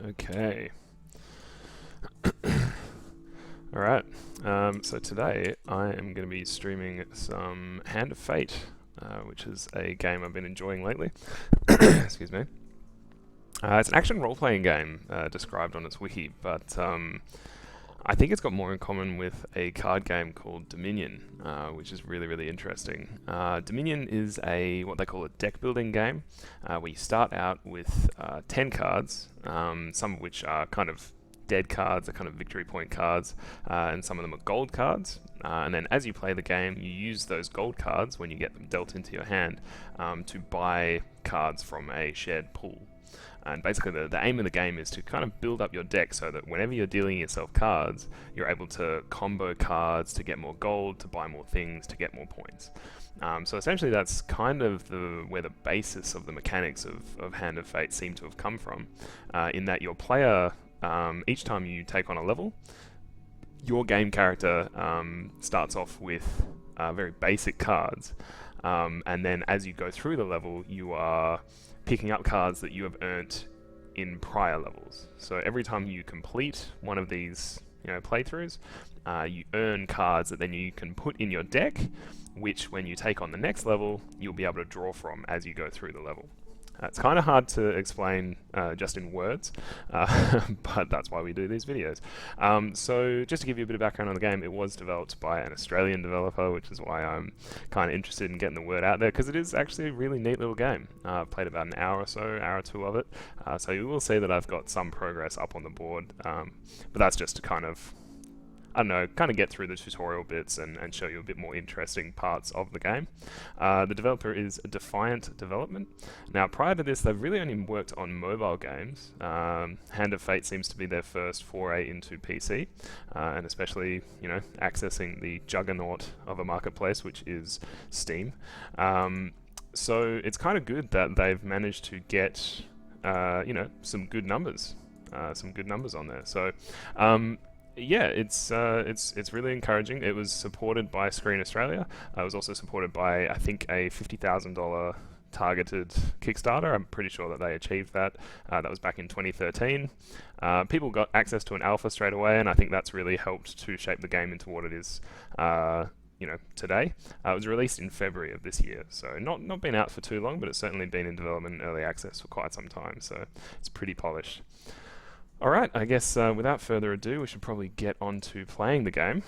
Okay. Alright, so today I am going to be streaming some Hand of Fate, which is a game I've been enjoying lately. Excuse me. It's an action role-playing game described on its wiki, but I think it's got more in common with a card game called Dominion, which is really, really interesting. Dominion is what they call a deck-building game, where you start out with 10 cards, some of which are kind of dead cards, are kind of victory point cards, and some of them are gold cards. And then as you play the game, you use those gold cards, when you get them dealt into your hand, to buy cards from a shared pool. And basically the aim of the game is to kind of build up your deck so that whenever you're dealing yourself cards, you're able to combo cards to get more gold, to buy more things, to get more points. So essentially that's kind of where the basis of the mechanics of Hand of Fate seem to have come from, in that your player, each time you take on a level, your game character starts off with very basic cards, and then as you go through the level, you are picking up cards that you have earned in prior levels. So every time you complete one of these playthroughs, you earn cards that then you can put in your deck, which when you take on the next level, you'll be able to draw from as you go through the level. It's kind of hard to explain just in words, but that's why we do these videos. So just to give you a bit of background on the game, it was developed by an Australian developer, which is why I'm kind of interested in getting the word out there, because it is actually a really neat little game. I've played about an hour or so, hour or two of it, so you will see that I've got some progress up on the board, but that's just to kind of, I don't know, kind of get through the tutorial bits and show you a bit more interesting parts of the game. The developer is Defiant Development. Now, prior to this, they've really only worked on mobile games. Hand of Fate seems to be their first foray into PC, and especially, accessing the juggernaut of a marketplace, which is Steam. So it's kind of good that they've managed to get, some good numbers on there. So, yeah, it's really encouraging. It was supported by Screen Australia. It was also supported by, I think, a $50,000 targeted Kickstarter. I'm pretty sure that they achieved that. That was back in 2013. People got access to an alpha straight away, and I think that's really helped to shape the game into what it is, today. It was released in February of this year, so not been out for too long, but it's certainly been in development and early access for quite some time, so it's pretty polished. Alright, I guess without further ado, we should probably get on to playing the game.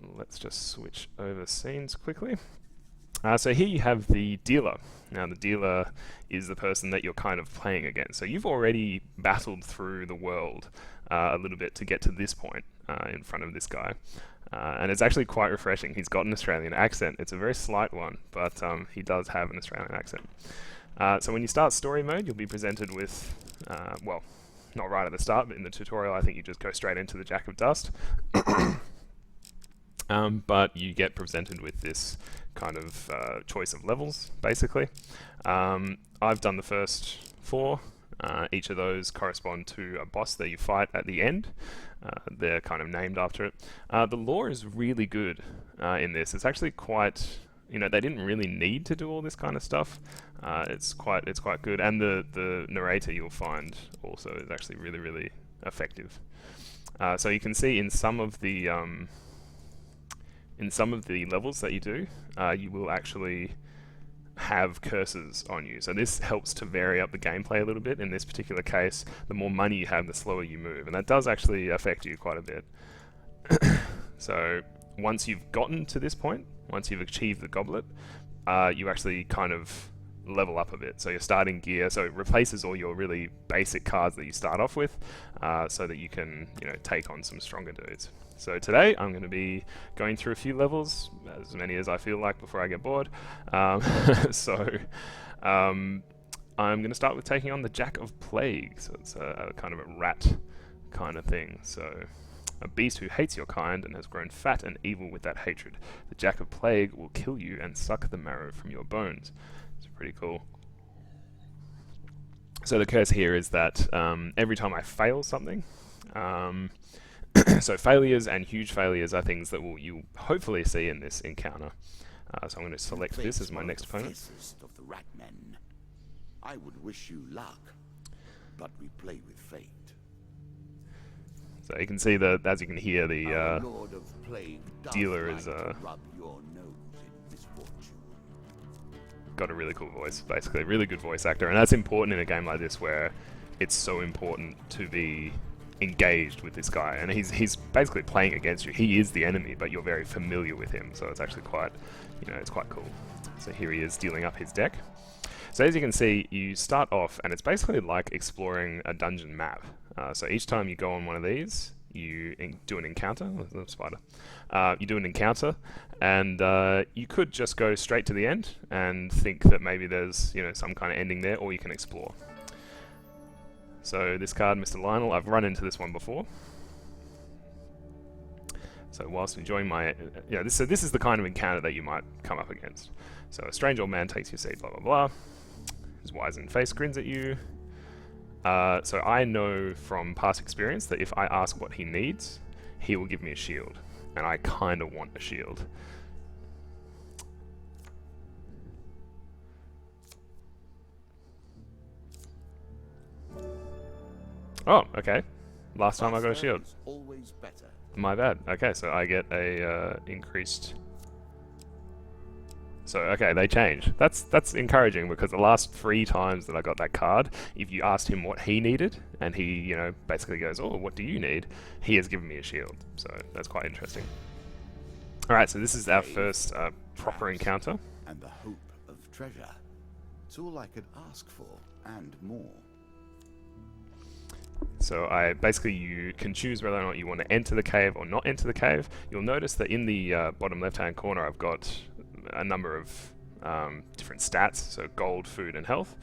Let's just switch over scenes quickly. So here you have the dealer. Now the dealer is the person that you're kind of playing against. So you've already battled through the world a little bit to get to this point in front of this guy. And it's actually quite refreshing. He's got an Australian accent. It's a very slight one, but he does have an Australian accent. So when you start story mode, you'll be presented with, well, not right at the start, but in the tutorial I think you just go straight into the Jack of Dust. But you get presented with this kind of choice of levels, basically. I've done the first 4. Each of those correspond to a boss that you fight at the end. They're kind of named after it. The lore is really good in this. It's actually quite... they didn't really need to do all this kind of stuff. It's quite good, and the narrator you'll find also is actually really, really effective. So you can see in some of the levels that you do, you will actually have curses on you. So this helps to vary up the gameplay a little bit. In this particular case, the more money you have, the slower you move, and that does actually affect you quite a bit. So once you've gotten to this point, once you've achieved the goblet, you actually kind of level up a bit. So your starting gear, so it replaces all your really basic cards that you start off with, so that you can, take on some stronger dudes. So today I'm going to be going through a few levels, as many as I feel like before I get bored. So I'm going to start with taking on the Jack of Plague. So it's a kind of a rat kind of thing. So a beast who hates your kind and has grown fat and evil with that hatred. The Jack of Plague will kill you and suck the marrow from your bones. It's pretty cool. So the curse here is that every time I fail something, so failures and huge failures are things that you'll hopefully see in this encounter. So I'm going to select this as my next opponent. Of the rat men. I would wish you luck. but we play with fate. So you can see that, as you can hear, Our the Lord of Plague does dealer like is to rub your nose in misfortune. got a really cool voice, basically. Really good voice actor. And that's important in a game like this where it's so important to be engaged with this guy. And he's basically playing against you. He is the enemy, but you're very familiar with him. So it's actually quite, you know, it's quite cool. So here he is dealing up his deck. So as you can see, you start off, and it's basically like exploring a dungeon map. So each time you go on one of these, you do an encounter. Oh, there's a spider. You do an encounter, and you could just go straight to the end and think that maybe there's, you know, some kind of ending there, or you can explore. So this card, Mr. Lionel, I've run into this one before. So whilst enjoying my, so this is the kind of encounter that you might come up against. So a strange old man takes your seat, blah blah blah. His wizened face grins at you. So I know from past experience that if I ask what he needs, he will give me a shield, and I kind of want a shield. Oh, okay. Last time I got a shield. Always better. My bad. Okay, so I get a increased. So okay, they change. That's encouraging, because the last 3 times that I got that card, if you asked him what he needed, and he, you know, basically goes, "Oh, what do you need?" he has given me a shield. So that's quite interesting. All right, so this is our first proper encounter. And the hope of treasure. It's all I could ask for, and more. So you can choose whether or not you want to enter the cave or not enter the cave. You'll notice that in the bottom left-hand corner, I've got a number of different stats, so gold, food, and health.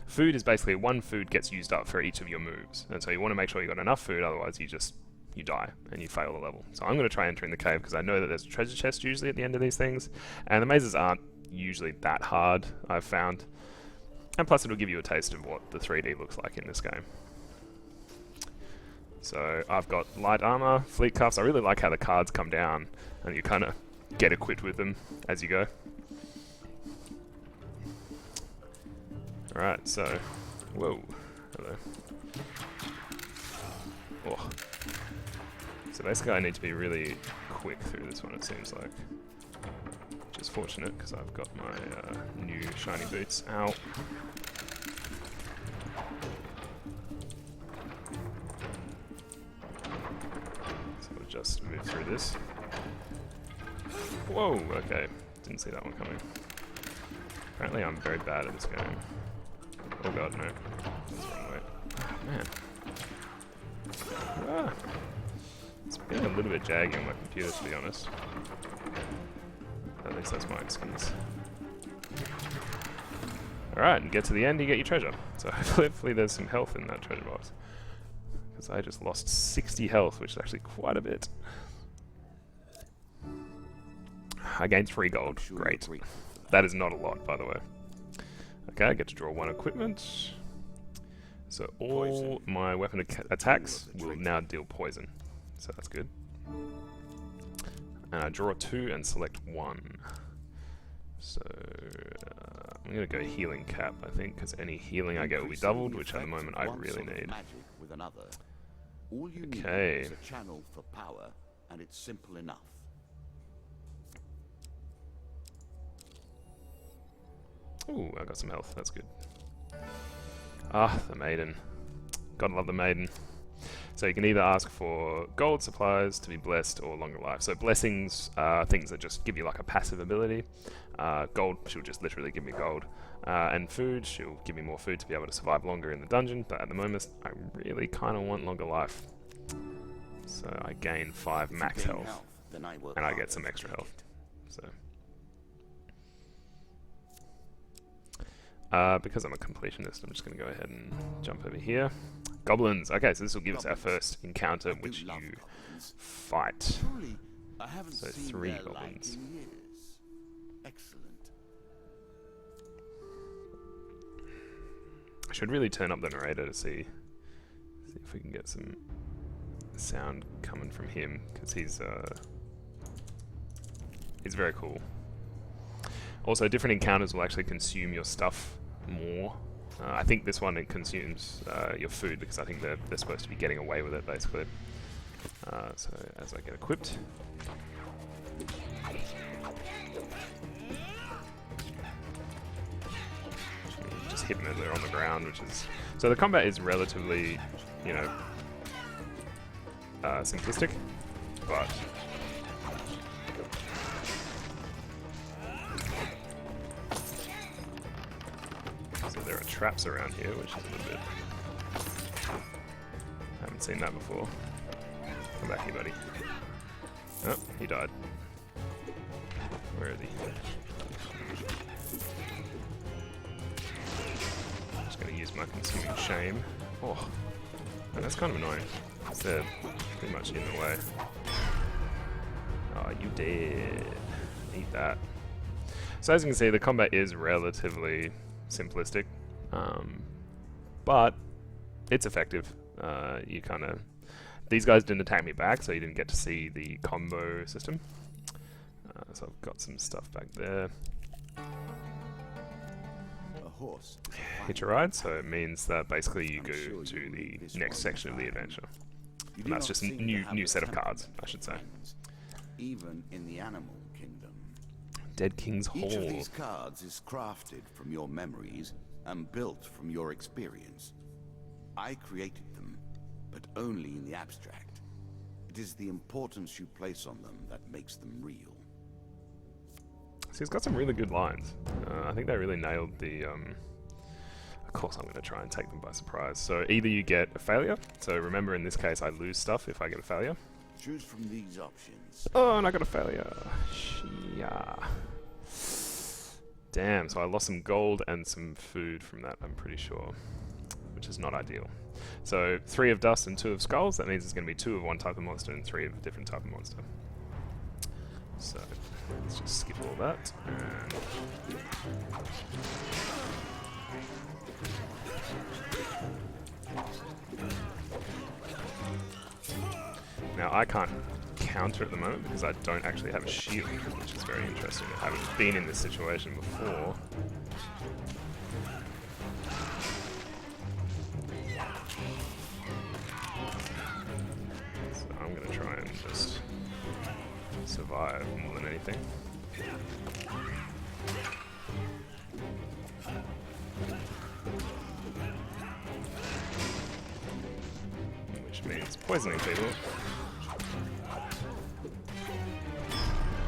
Food is basically 1 food gets used up for each of your moves, and so you want to make sure you got enough food, otherwise you die and you fail the level. So I'm going to try entering the cave because I know that there's a treasure chest usually at the end of these things, and the mazes aren't usually that hard, I've found, and plus it'll give you a taste of what the 3D looks like in this game. So I've got light armor, fleet cuffs. I really like how the cards come down and you kind of get equipped with them as you go. Alright, so... Whoa. Hello. Oh. So basically I need to be really quick through this one, it seems like. Which is fortunate, because I've got my new shiny boots out. Just move through this. Whoa, okay. Didn't see that one coming. Apparently I'm very bad at this game. Oh god, no. That's the wrong way. Man. Ah. It's been a little bit jaggy on my computer, to be honest. At least that's my excuse. Alright, and get to the end, you get your treasure. So hopefully there's some health in that treasure box. Because I just lost 60 health, which is actually quite a bit. I gained 3 gold. Great. That is not a lot, by the way. Okay, I get to draw 1 equipment. So all my weapon attacks will now deal poison. So that's good. And I draw 2 and select 1. So I'm going to go healing cap, I think, because any healing I get will be doubled, which at the moment I really need. All you Okay. need is a channel for power, and it's simple enough. Ooh, I got some health. That's good. Ah, the maiden. Gotta love the maiden. So you can either ask for gold supplies to be blessed or longer life. So blessings are things that just give you like a passive ability. Gold, she'll just literally give me gold. And food, she'll give me more food to be able to survive longer in the dungeon. But at the moment, I really kind of want longer life. So I gain 5 max health. And I get some extra health. So. Because I'm a completionist, I'm just going to go ahead and jump over here. Goblins. Okay, so this will give us our first encounter in which you fight. So 3 goblins. Excellent. I should really turn up the narrator to see if we can get some sound coming from him, because he's very cool. Also, different encounters will actually consume your stuff more. I think this one it consumes your food because I think they're supposed to be getting away with it basically. So as I get equipped, just hit them as they're on the ground, which is so the combat is relatively, you know, simplistic, but so there are traps around here, which is a little bit. I haven't seen that before. Come back here, buddy. Oh, he died. Where is he? Just gonna use my consuming shame. Oh, man, that's kind of annoying. They're pretty much in the way. Oh, you dead. Eat that. So as you can see, the combat is relatively simplistic, but it's effective. You kind of... These guys didn't attack me back, so you didn't get to see the combo system. So I've got some stuff back there. A horse. Hitch a ride, so it means that basically you go to the next section of the adventure. And that's just a new set of cards, I should say. Even in the animal kingdom. Dead King's Hall. Each of these cards is crafted from your memories and built from your experience. I created them, but only in the abstract. It is the importance you place on them that makes them real. So he's got some really good lines. I think they really nailed the... Of course I'm going to try and take them by surprise. So either you get a failure, so remember in this case I lose stuff if I get a failure. Choose from these options. Oh, and I got a failure. Shia. Damn, so I lost some gold and some food from that, I'm pretty sure. Which is not ideal. So 3 of dust and 2 of skulls, that means it's going to be 2 of one type of monster and 3 of a different type of monster. So let's just skip all that. And now I can't counter at the moment because I don't actually have a shield, which is very interesting. I haven't been in this situation before. So I'm going to try and just survive more than anything. Which means poisoning people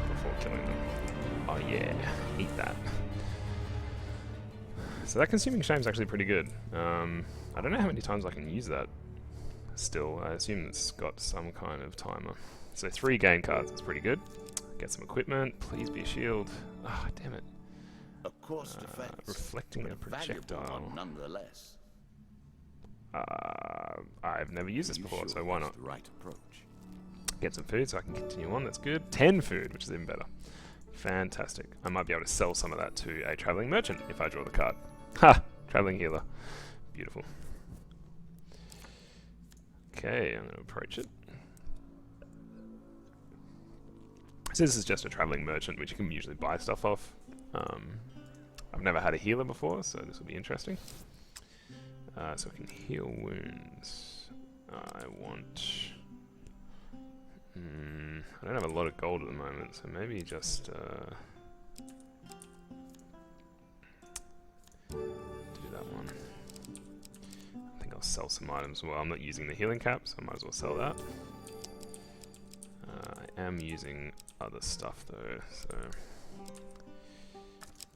before killing them. Oh yeah, eat that. So that consuming shame is actually pretty good. I don't know how many times I can use that still. I assume it's got some kind of timer. So 3 gain cards is pretty good. Get some equipment. Please be a shield. Ah, damn it. Of course, defense, reflecting a projectile. Nonetheless. I've never used this before, so why not? The right approach. Get some food so I can continue on. That's good. 10 food, which is even better. Fantastic. I might be able to sell some of that to a traveling merchant if I draw the card. Ha! Traveling healer. Beautiful. Okay, I'm going to approach it. So this is just a traveling merchant, which you can usually buy stuff off. I've never had a healer before, so this will be interesting. So I can heal wounds. I want... I don't have a lot of gold at the moment, so maybe just... do that one. I think I'll sell some items. Well, I'm not using the healing cap, so I might as well sell that. I am using other stuff though, so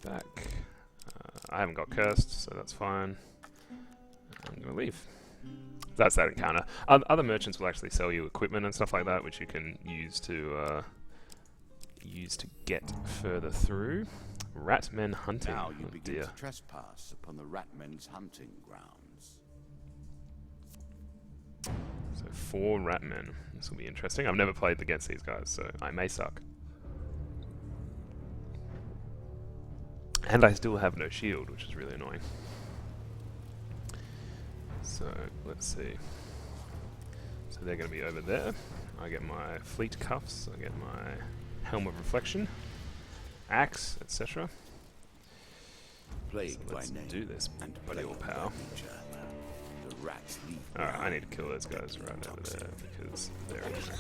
back. I haven't got cursed, so that's fine. I'm gonna leave. That's that encounter. Other merchants will actually sell you equipment and stuff like that, which you can use to get further through. Ratmen hunting. Now you oh begin dear. to trespass upon the Ratmen's hunting grounds. So 4 Ratmen. This will be interesting. I've never played against these guys, so I may suck. And I still have no shield, which is really annoying. So, let's see. So they're going to be over there. I get my fleet cuffs, I get my helm of reflection, axe, etc. plague by Let's name do this, and buddy plague old by pal. nature. The rats leave Alright, I behind need to kill those guys right over there because they're in there.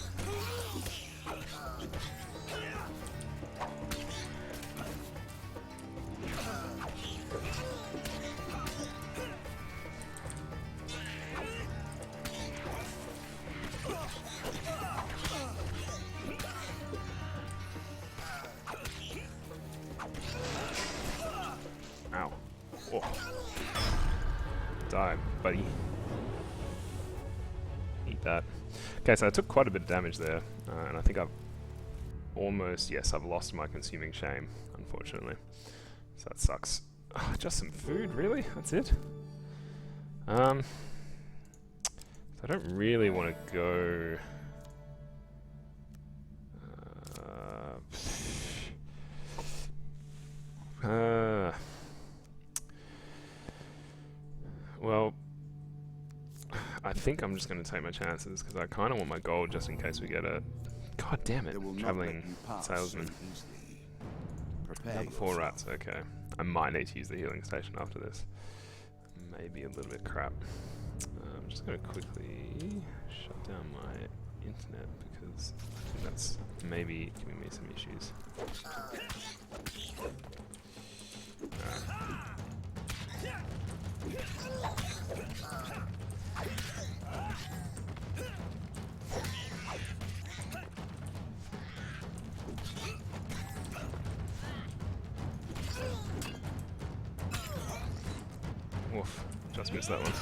Ow. Oh. Die, buddy. Eat that. Okay, so I took quite a bit of damage there, and I think I've almost, yes, I've lost my consuming shame, unfortunately. So that sucks. Oh, just some food, really? That's it? So I don't really want to go... well, I think I'm just going to take my chances because I kind of want my gold just in case we get a... God damn it, traveling salesman. Number 4 rats, okay. I might need to use the healing station after this. Maybe a little bit crap. I'm just going to quickly shut down my internet because I think that's maybe giving me some issues. Oof, just missed that one.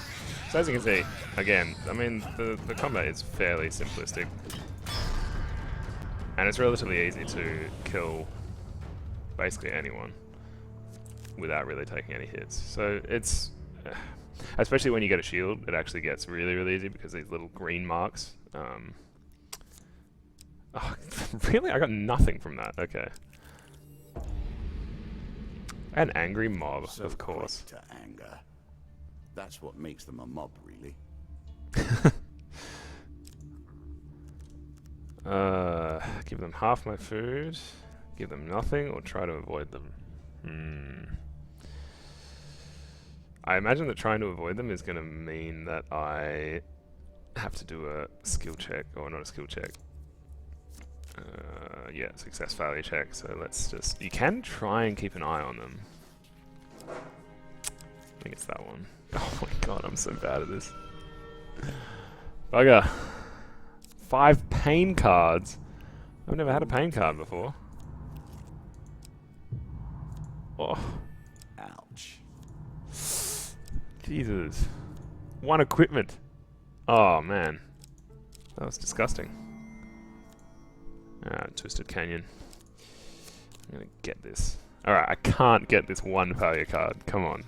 So as you can see, again, I mean, the combat is fairly simplistic. And it's relatively easy to kill basically anyone without really taking any hits. So it's... especially when you get a shield, it actually gets really, really easy because these little green marks... oh, really? I got nothing from that. Okay. An angry mob, So of course. quick to anger. That's what makes them a mob, really. Give them half my food, give them nothing, or try to avoid them. I imagine that trying to avoid them is going to mean that I have to do a skill check, or not a skill check. Yeah, success failure check, so let's just... You can try and keep an eye on them. I think it's that one. Oh my god, I'm so bad at this. Bugger. 5 pain cards. I've never had a pain card before. Oh. Ouch. Jesus. 1 equipment. Oh man. That was disgusting. Twisted Canyon. I'm gonna get this. Alright, I can't get this 1 failure card. Come on.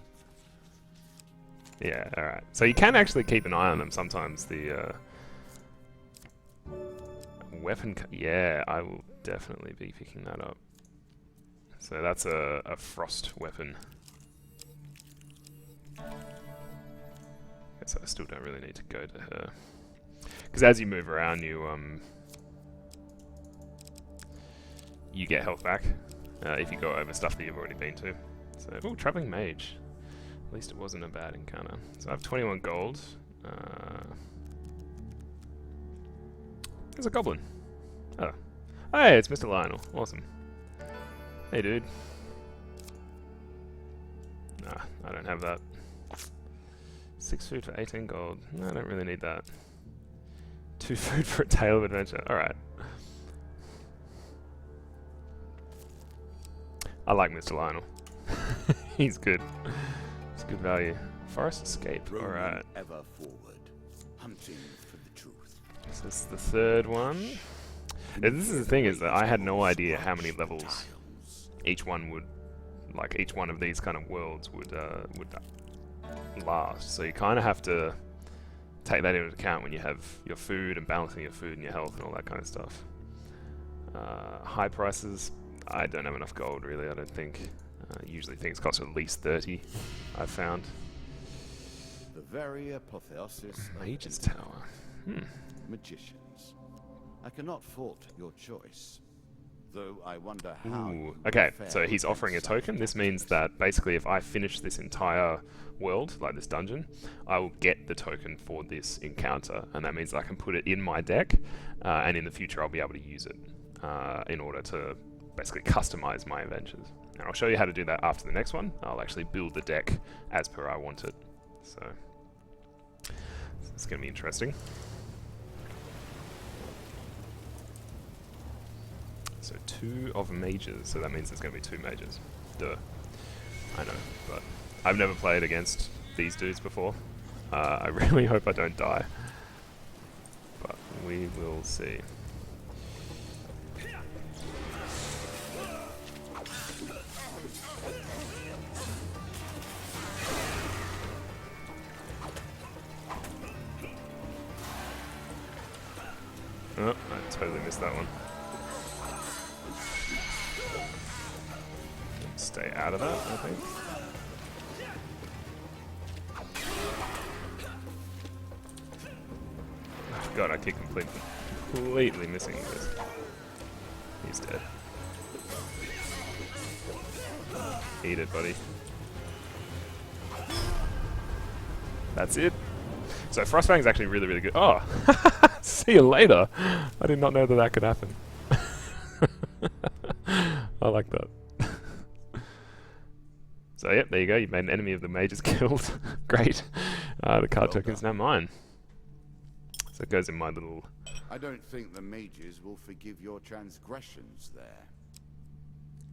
Yeah, alright. So you can actually keep an eye on them sometimes. The weapon... Yeah, I will definitely be picking that up. So that's a frost weapon. Guess I still don't really need to go to her. Because as you move around, you get health back if you go over stuff that you've already been to. So, oh, traveling mage. At least it wasn't a bad encounter. So I have 21 gold. There's a goblin. Oh. Hey, it's Mr. Lionel. Awesome. Hey, dude. Nah, I don't have that. 6 food for 18 gold. No, I don't really need that. 2 food for a tale of adventure. Alright. I like Mr. Lionel. He's good. It's good value. Forest escape. Alright. Ever forward, hunting for the truth. So this is the 3rd one. And this is the thing, is that I had no idea how many levels each one would, like each one of these kind of worlds would last. So you kind of have to take that into account when you have your food and balancing your food and your health and all that kind of stuff. High prices. I don't have enough gold, really, I don't think. Usually things cost at least 30, I've found. The very apotheosis Mage's Tower. Magicians. I cannot fault your choice. Though I wonder how. Ooh. Okay, so he's offering a token. This means that basically if I finish this entire world, like this dungeon, I will get the token for this encounter, and that means I can put it in my deck, and in the future I'll be able to use it in order to basically customize my adventures. And I'll show you how to do that after the next one. I'll actually build the deck as per I want it. So it's going to be interesting. So 2 of mages, so that means there's going to be 2 mages. Duh. I know, but I've never played against these dudes before. I really hope I don't die. But we will see. Oh, I totally missed that one. Stay out of that, I think. Oh god, I keep completely missing this. He's dead. Eat it, buddy. That's it. So Frostfang is actually really, really good. Oh! See you later! I did not know that that could happen. I like that. So yep, there you go. You made an enemy of the mages killed. Great. The card token is now mine. So it goes in my little... I don't think the mages will forgive your transgressions there.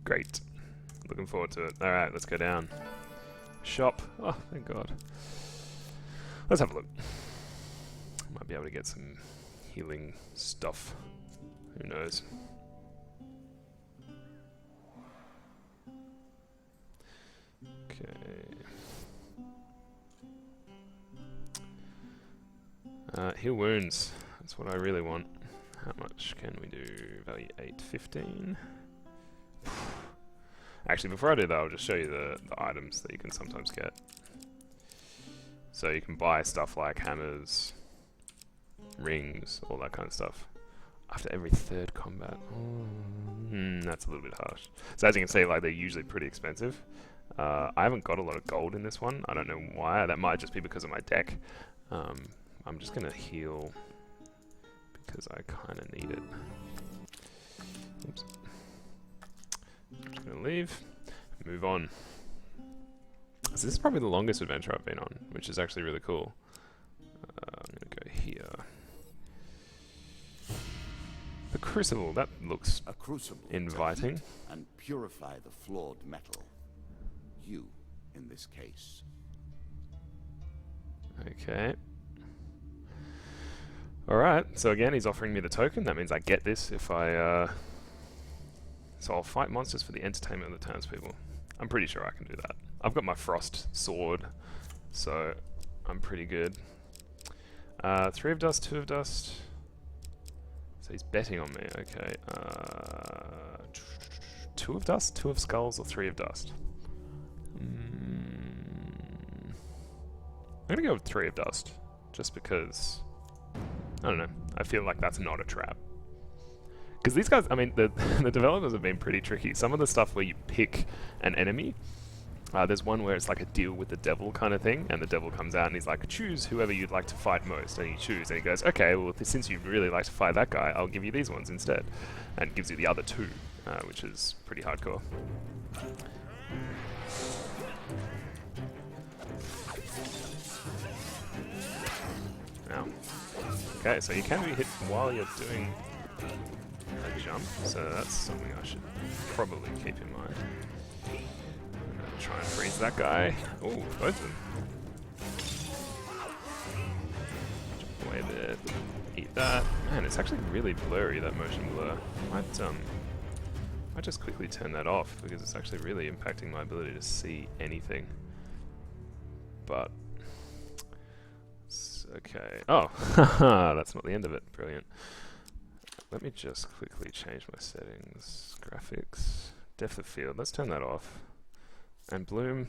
Great. Looking forward to it. Alright, let's go down. Shop. Oh, thank God. Let's have a look. Might be able to get some healing stuff. Who knows? Okay. Heal wounds. That's what I really want. How much can we do? Value 815. Actually, before I do that, I'll just show you the items that you can sometimes get. So you can buy stuff like hammers, rings, all that kind of stuff. After every 3rd combat. That's a little bit harsh. So as you can see, like, they're usually pretty expensive. I haven't got a lot of gold in this one. I don't know why. That might just be because of my deck. I'm just going to heal because I kind of need it. Oops. I'm just going to leave. Move on. So this is probably the longest adventure I've been on, which is actually really cool. I'm going to go here. The Crucible, that looks a crucible inviting. And purify the flawed metal. You, in this case. Okay. Alright, so again, he's offering me the token. That means I get this if I... So I'll fight monsters for the entertainment of the townspeople. I'm pretty sure I can do that. I've got my frost sword, so I'm pretty good. 3 of dust, 2 of dust. So he's betting on me, okay. 2 of dust, 2 of skulls, or 3 of dust? I'm gonna go with 3 of dust, just because, I don't know, I feel like that's not a trap. Because these guys, I mean, the developers have been pretty tricky. Some of the stuff where you pick an enemy, there's one where it's like a deal with the devil kind of thing, and the devil comes out and he's like, choose whoever you'd like to fight most, and you choose, and he goes, okay, well, since you'd really like to fight that guy, I'll give you these ones instead, and gives you the other 2, which is pretty hardcore. Now, okay, so you can be hit while you're doing a jump, so that's something I should probably keep in mind. Try and freeze that guy. Oh, both of them. Jump away there. Eat that. Man, it's actually really blurry, that motion blur. Might just quickly turn that off because it's actually really impacting my ability to see anything. But okay. Oh, that's not the end of it. Brilliant. Let me just quickly change my settings. Graphics. Depth of field. Let's turn that off. And bloom,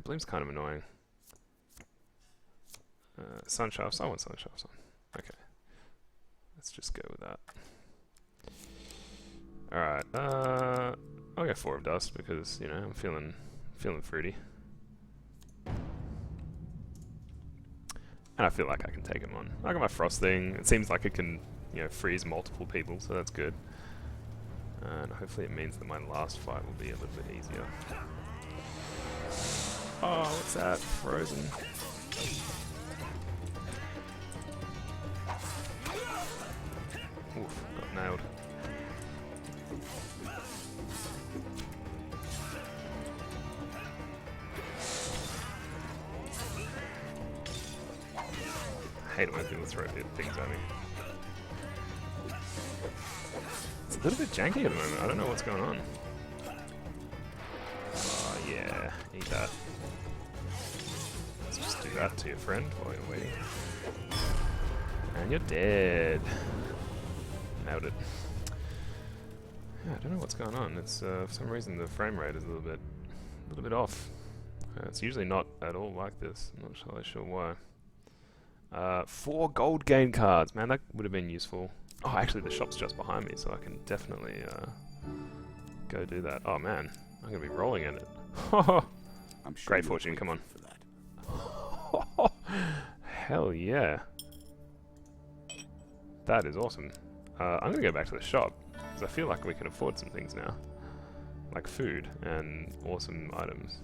bloom's kind of annoying. Sun shafts, I want sun shafts on. Okay, let's just go with that. Alright, I'll go 4 of dust because, you know, I'm feeling fruity. And I feel like I can take him on. I got my frost thing. It seems like it can, you know, freeze multiple people, so that's good. And hopefully it means that my last fight will be a little bit easier. Oh, what's that? Frozen. Oof, got nailed. I hate it when people throw things at me. It's a little bit janky at the moment. I don't know what's going on. Oh yeah, eat that. Let's just do that to your friend while you're waiting. And you're dead. Nailed it. Yeah, I don't know what's going on. It's for some reason the frame rate is a little bit off. It's usually not at all like this. I'm not really sure why. 4 gold gain cards. Man, that would have been useful. Oh, actually, the shop's just behind me, so I can definitely go do that. Oh man, I'm gonna be rolling in it. I'm sure Great fortune, come on. Hell yeah. That is awesome. I'm gonna go back to the shop, because I feel like we can afford some things now. Like food and awesome items.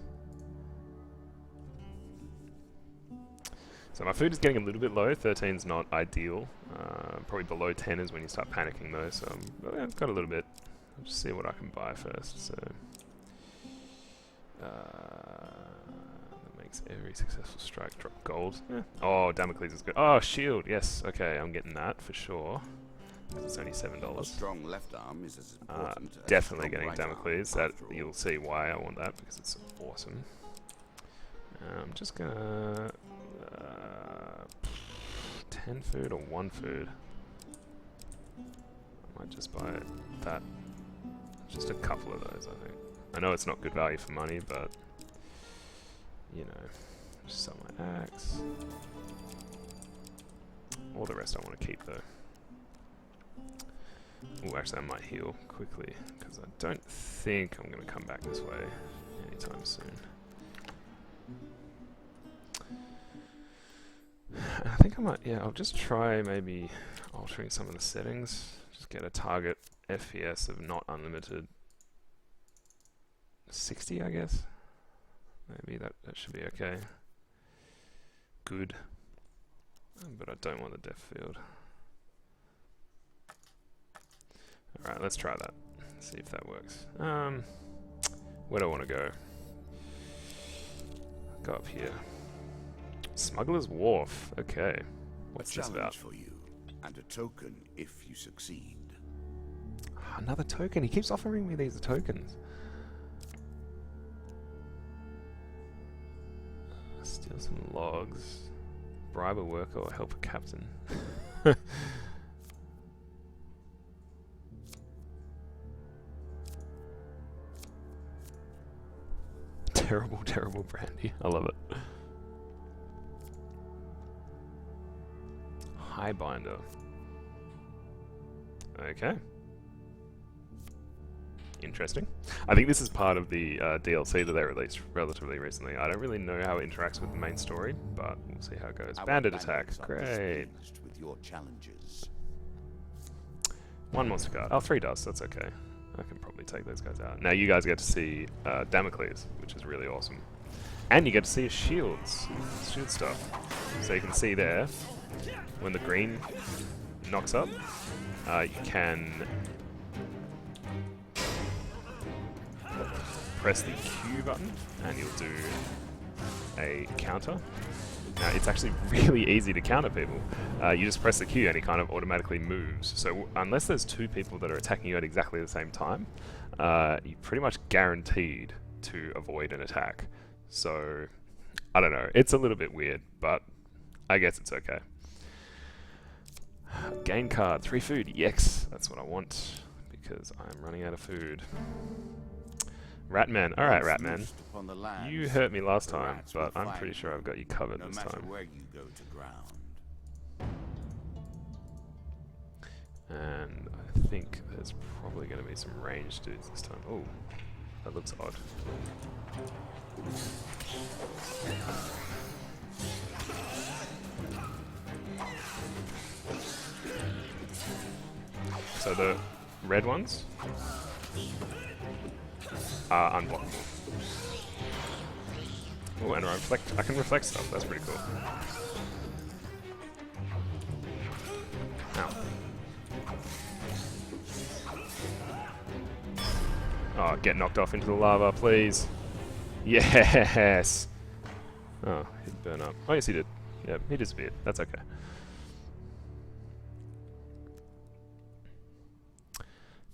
So my food is getting a little bit low. 13's not ideal. Probably below 10 is when you start panicking though, so I've got a little bit. I'll just see what I can buy first. So that makes every successful strike drop gold. Yeah. Oh, Damocles is good. Oh, shield. Yes. Okay, I'm getting that for sure. It's only $7. A strong left arm is as important as definitely a strong getting right Damocles. arm, That after all. you'll see why I want that, because it's awesome. I'm just gonna 10 food or 1 food. I might just buy that. Just a couple of those, I think. I know it's not good value for money, but you know, just sell my axe. All the rest I want to keep though. Oh, actually I might heal quickly, because I don't think I'm going to come back this way anytime soon. I think I might, yeah, I'll just try maybe altering some of the settings. Just get a target FPS of not unlimited. 60, I guess. Maybe that should be okay. Good. But I don't want the depth field. Alright, let's try that. See if that works. Where do I want to go? Go up here. Smuggler's Wharf. Okay. What's this about? For you, and a token if you succeed. Another token. He keeps offering me these tokens. Steal some logs. Bribe a worker or help a captain. Terrible, terrible brandy. I love it. Highbinder. Okay. Interesting. I think this is part of the DLC that they released relatively recently. I don't really know how it interacts with the main story, but we'll see how it goes. Our Bandit bandits attack. are Great. displeased with your challenges. 1 monster card. Oh, 3 dust. That's okay. I can probably take those guys out. Now you guys get to see Damocles, which is really awesome. And you get to see his shields. Shield stuff. So you can see there, when the green knocks up, you can press the Q button and you'll do a counter. Now it's actually really easy to counter people. You just press the Q and he kind of automatically moves. So unless there's 2 people that are attacking you at exactly the same time, you're pretty much guaranteed to avoid an attack. So I don't know, it's a little bit weird, but I guess it's okay. Gain card, 3 food, yes, that's what I want, because I'm running out of food. Ratman, alright Ratman, you hurt me last time, but I'm pretty sure I've got you covered this time. Where you go to ground. And I think there's probably going to be some ranged dudes this time. Oh, that looks odd. So the red ones are unblockable. Oh, and I can reflect stuff. That's pretty cool. Ow. Oh, get knocked off into the lava, please. Yes! Oh, he'd burn up. Oh, yes, he did. Yep, he disappeared. That's okay.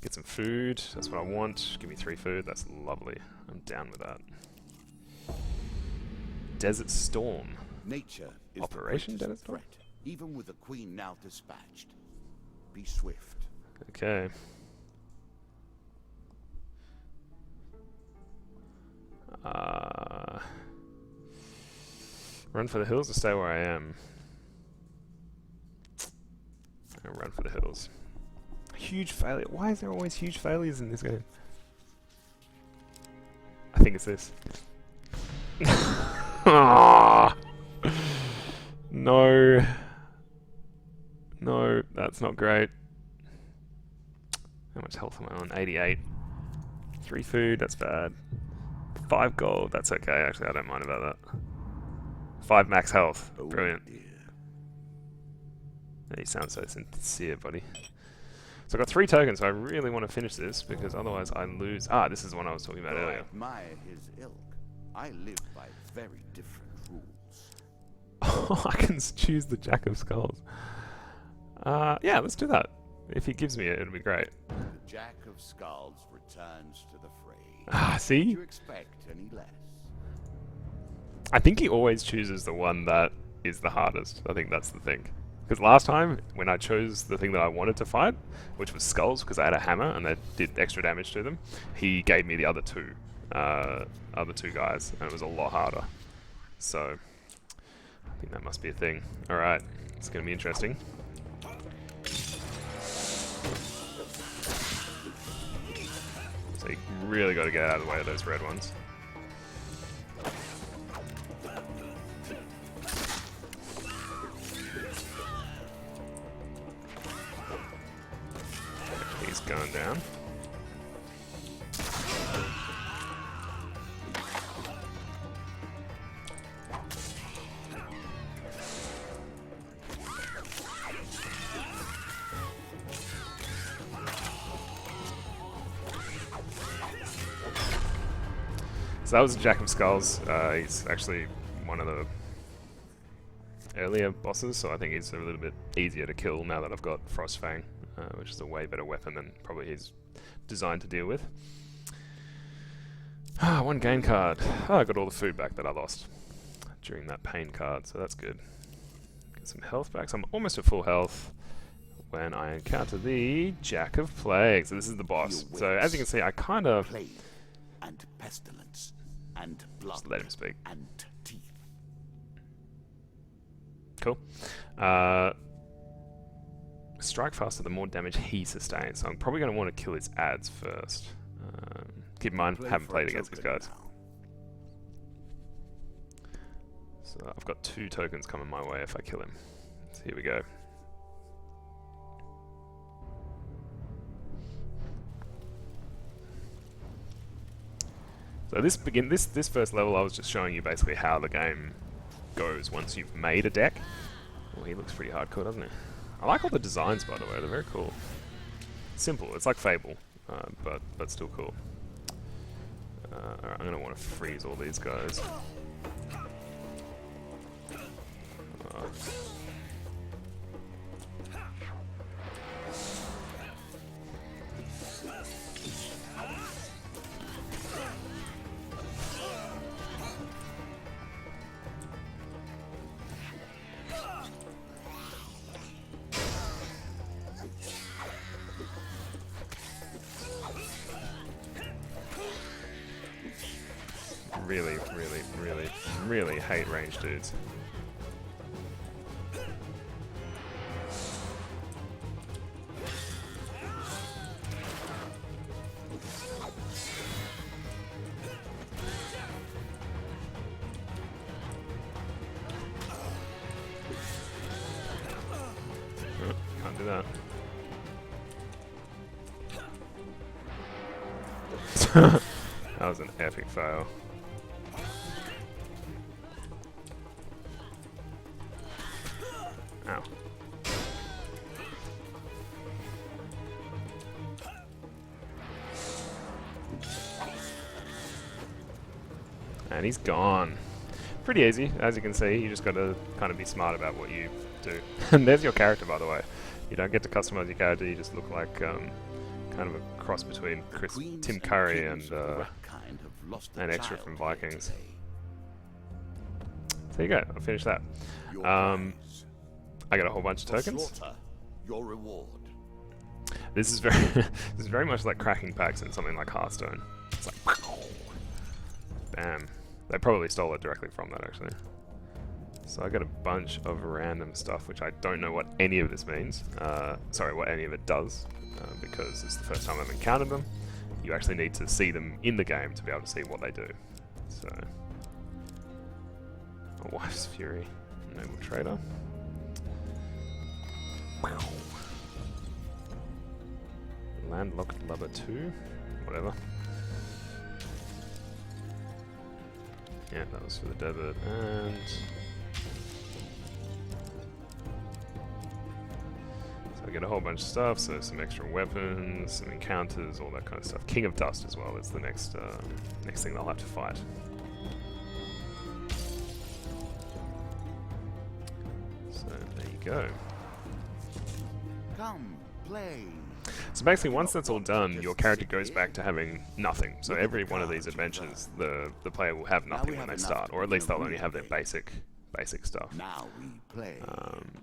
Get some food. That's what I want. Give me 3 food. That's lovely. I'm down with that. Desert Storm. Nature is Operation the Desert Storm? threat, even with the queen now dispatched. Be swift. Okay. Run for the hills or stay where I am? I'll run for the hills. Huge failure. Why is there always huge failures in this game? I think it's this. Ah! No. No, that's not great. How much health am I on? 88. 3 food, that's bad. 5 gold, that's okay. Actually, I don't mind about that. 5 max health. Brilliant. You sound so sincere, buddy. So I've got 3 tokens, so I really want to finish this because otherwise I lose. Ah, this is the one I was talking about earlier. I admire his ilk. I live by very different rules. Oh, I can choose the Jack of Skulls. Yeah, let's do that. If he gives me it, it'll be great. The Jack of Skulls returns to the fray. Ah, see? Do you expect any less? I think he always chooses the one that is the hardest. I think that's the thing. Because last time, when I chose the thing that I wanted to fight, which was skulls, because I had a hammer and they did extra damage to them, he gave me the other two guys, and it was a lot harder. So, I think that must be a thing. Alright, it's going to be interesting. So you really got to get out of the way of those red ones. He's going down. So that was Jack of Skulls. He's actually one of the earlier bosses, so I think he's a little bit easier to kill now that I've got Frostfang, which is a way better weapon than probably he's designed to deal with. Ah, 1 game card. Oh, I got all the food back that I lost during that pain card, so that's good. Get some health back, so I'm almost at full health when I encounter the Jack of Plague. So this is the boss. So as you can see, I kind of... Plague and pestilence and blood. Just let him speak. And teeth. Cool. Strike faster the more damage he sustains. So I'm probably going to want to kill his ads first. Keep in mind, I haven't played against these guys. So I've got 2 tokens coming my way if I kill him. So here we go. So this first level, I was just showing you basically how the game goes once you've made a deck. Oh, he looks pretty hardcore, doesn't he? I like all the designs, by the way. They're very cool. Simple. It's like Fable, but still cool. Alright, I'm gonna want to freeze all these guys. Really hate range dudes. do that. That was an epic fail. Ow. And he's gone. Pretty easy, as you can see. You just got to kind of be smart about what you do. And there's your character, by the way. You don't get to customize your character. You just look like kind of a cross between Tim Curry and an extra from Vikings. So there you go. I finished that. I got a whole bunch of tokens. Your reward. This is very this is very much like cracking packs in something like Hearthstone. It's like, bam. They probably stole it directly from that, actually. So I got a bunch of random stuff, which I don't know what any of this means. Sorry, what any of it does, because it's the first time I've encountered them. You actually need to see them in the game to be able to see what they do. So, a Wife's Fury, Noble Trader. Landlocked Lover 2, whatever. Yeah, that was for the desert, and so I get a whole bunch of stuff, so some extra weapons, some encounters, all that kind of stuff. King of Dust as well is the next next thing they'll have to fight. So there you go. Come, play. So basically, once that's all done, your character goes back to having nothing. So every one of these adventures, the player will have nothing when they start, or at least they'll only have their basic stuff. Now we play.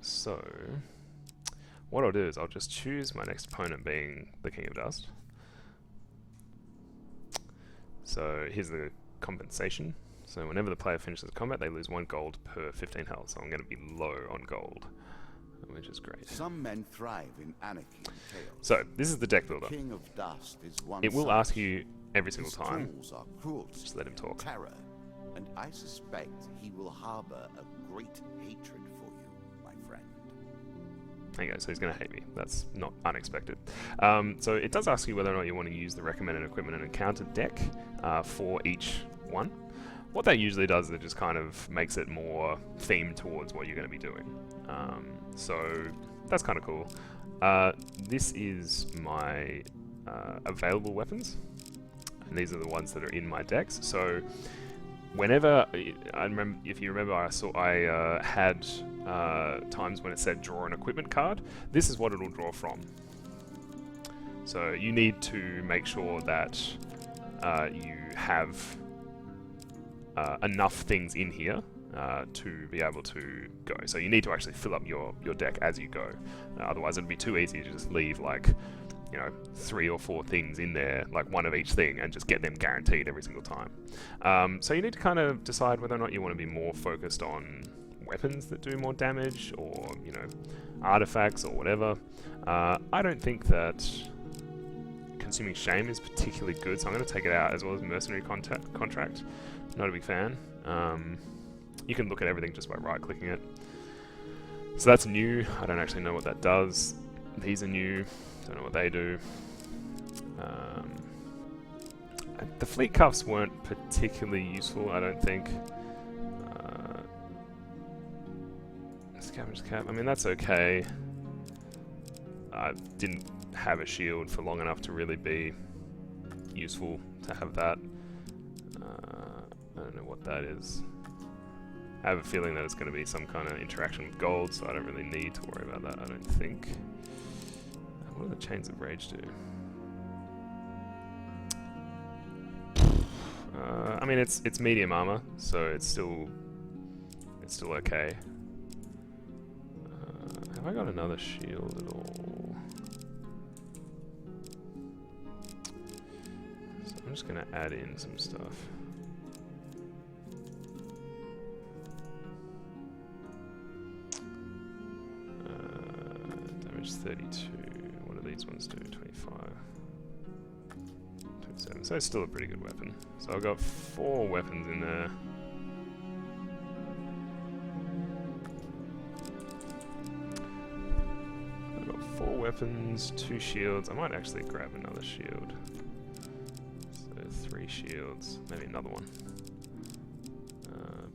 So what I'll do is I'll just choose my next opponent being the King of Dust. So here's the compensation. So whenever the player finishes combat, they lose 1 gold per 15 health. So I'm going to be low on gold, which is great. Some men thrive in anarchy and chaos. So this is the deck builder. King of Dust is one It will such. ask you every single His time. tools are cruelty, Just let him talk. terror, and I suspect he will harbor a great hatred for you, my friend. There you go, so he's going to hate me. That's not unexpected. So it does ask you whether or not you want to use the recommended equipment and encounter deck for each one. What that usually does is it just kind of makes it more themed towards what you're going to be doing. So that's kind of cool. This is my available weapons, and these are the ones that are in my decks. So whenever I remember, if you remember, I had times when it said draw an equipment card. This is what it'll draw from. So you need to make sure that you have enough things in here to be able to go. So you need to actually fill up your deck as you go. Otherwise it'd be too easy to just leave like, you know, 3 or 4 things in there, like one of each thing, and just get them guaranteed every single time. So you need to kind of decide whether or not you want to be more focused on weapons that do more damage, or, you know, artifacts or whatever. I don't think that Consuming Shame is particularly good, so I'm going to take it out, as well as Mercenary Contract. Not a big fan. You can look at everything just by right-clicking it. So that's new. I don't actually know what that does. These are new. Don't know what they do. The Fleet Cuffs weren't particularly useful, I don't think. Scavenger's Cap, I mean, that's okay. I didn't have a shield for long enough to really be useful to have that. I don't know what that is. I have a feeling that it's going to be some kind of interaction with gold, so I don't really need to worry about that, I don't think. What do the Chains of Rage do? I mean, it's medium armor, so it's still okay. Have I got another shield at all? So I'm just gonna add in some stuff. Damage 32. What do these ones do? 25. 27. So it's still a pretty good weapon. So I've got 4 weapons in there. weapons, 2 shields. I might actually grab another shield. So 3 shields, maybe another one.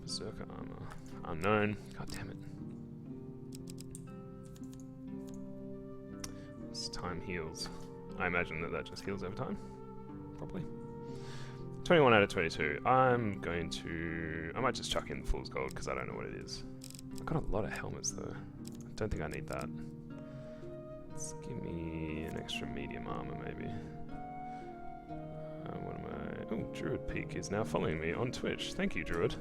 Berserker armor. Unknown. God damn it. This time heals. I imagine that just heals over time. Probably. 21 out of 22. I might just chuck in Fool's Gold because I don't know what it is. I've got a lot of helmets though. I don't think I need that. Let's give me an extra medium armor maybe. What am I? Oh, Druid Peak is now following me on Twitch. Thank you, Druid.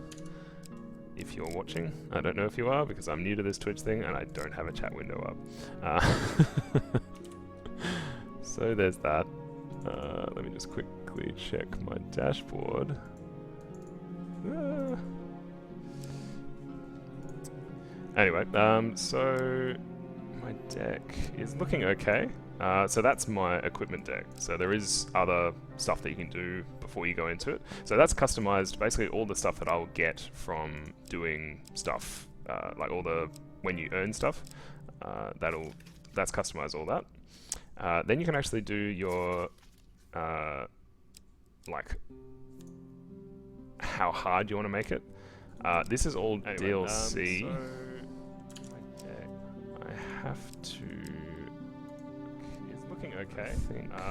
If you're watching, I don't know if you are because I'm new to this Twitch thing and I don't have a chat window up. So there's that. Let me just quickly check my dashboard. Anyway, so my deck is looking okay. So that's my equipment deck. So there is other stuff that you can do before you go into it. So that's customized, basically all the stuff that I will get from doing stuff, like when you earn stuff, that's customized all that. Then you can actually do your, like, how hard you want to make it. This is all DLC. So my deck, I have to... It's looking okay.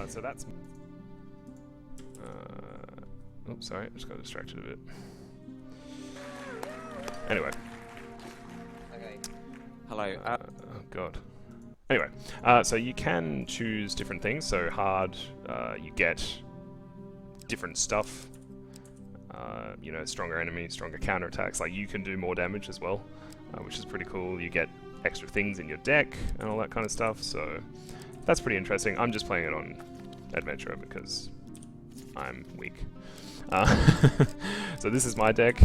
So that's... oops, sorry, I just got distracted a bit. Anyway. Okay. Hello. Oh god. Anyway, so you can choose different things. So hard, you get different stuff. You know, stronger enemies, stronger counterattacks. Like you can do more damage as well, which is pretty cool. You get extra things in your deck and all that kind of stuff. So that's pretty interesting. I'm just playing it on adventure because I'm weak. So this is my deck.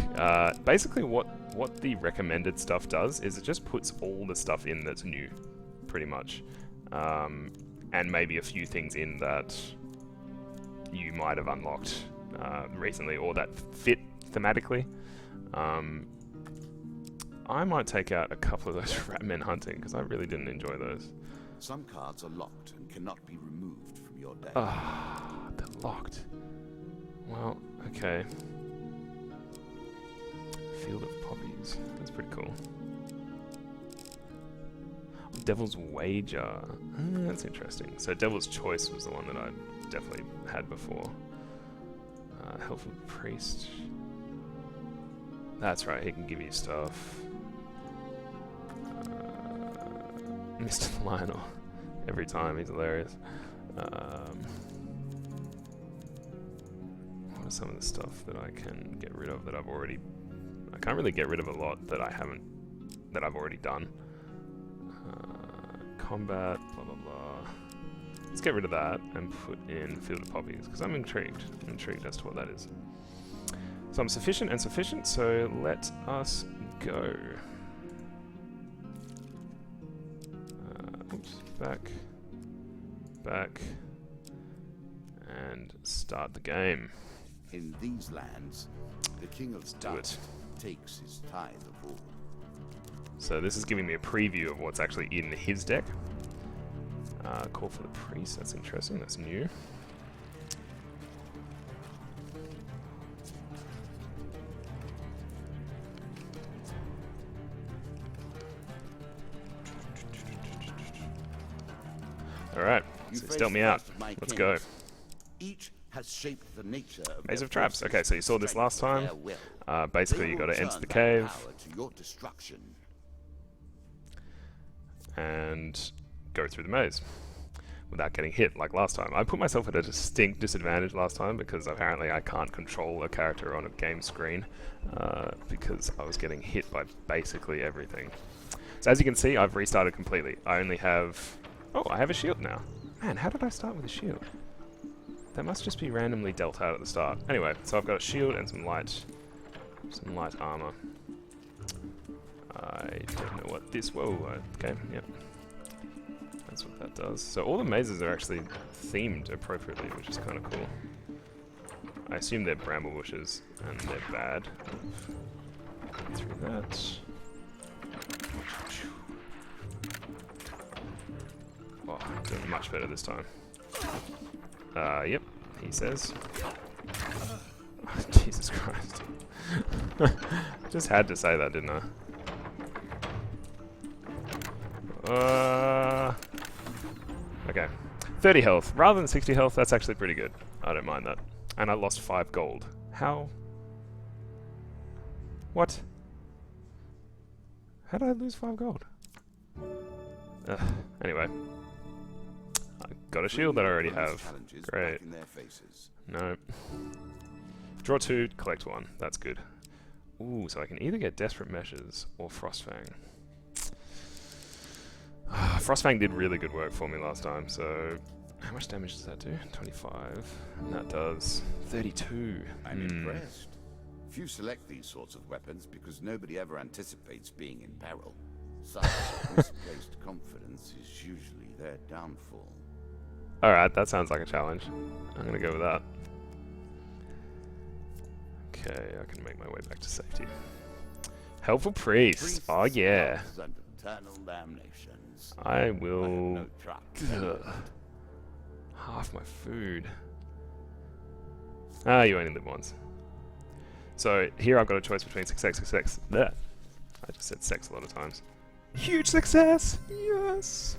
Basically, what the recommended stuff does is it just puts all the stuff in that's new, pretty much, and maybe a few things in that you might have unlocked recently or that fit thematically. I might take out a couple of those Ratmen hunting because I really didn't enjoy those. Some cards are locked and cannot be removed from your deck. Ah, they're locked. Well, okay. Field of Poppies. That's pretty cool. Devil's Wager. That's interesting. So Devil's Choice was the one that I definitely had before. Helpful Priest. That's right, he can give you stuff. Mr. Lionel. Every time, he's hilarious. What are some of the stuff that I can get rid of that I've already... I can't really get rid of a lot that I haven't... that I've already done. Combat, blah blah blah. Let's get rid of that and put in Field of Poppies, because I'm intrigued. I'm intrigued as to what that is. So I'm sufficient and sufficient, so let us go. Oops, back, and start the game. In these lands, the King of Dust takes his tithe of all. So this is giving me a preview of what's actually in his deck. Call for the priest, that's interesting, that's new. Alright, so he's dealt me out. Let's go. Each has shaped the nature of Maze of Traps. Okay, so you saw this last time. Basically, you got to enter the cave and go through the maze without getting hit like last time. I put myself at a distinct disadvantage last time because apparently I can't control a character on a game screen because I was getting hit by basically everything. So as you can see, I've restarted completely. I only have... Oh, I have a shield now. Man, how did I start with a shield? That must just be randomly dealt out at the start. Anyway, so I've got a shield and some light armor. I don't know what this... Whoa, okay, yep. That's what that does. So all the mazes are actually themed appropriately, which is kind of cool. I assume they're bramble bushes, and they're bad. Get through that. Oh, I'm doing much better this time. Yep, he says. Oh, Jesus Christ. Just had to say that, didn't I? Okay. 30 health. Rather than 60 health, that's actually pretty good. I don't mind that. And I lost 5 gold. How? What? How did I lose 5 gold? Anyway. I got a shield that I already have. Great. No. Draw 2, collect 1. That's good. Ooh, so I can either get Desperate Meshes or Frostfang. Frostfang did really good work for me last time, so... How much damage does that do? 25. And that does 32. I'm impressed. Few select these sorts of weapons because nobody ever anticipates being in peril. Such misplaced confidence is usually their downfall. Alright, that sounds like a challenge. I'm gonna go with that. Okay, I can make my way back to safety. Helpful Priest! Oh yeah! I will... half my food. Ah, you only live once. So, here I've got a choice between success, success. There. I just said sex a lot of times. Huge success! Yes!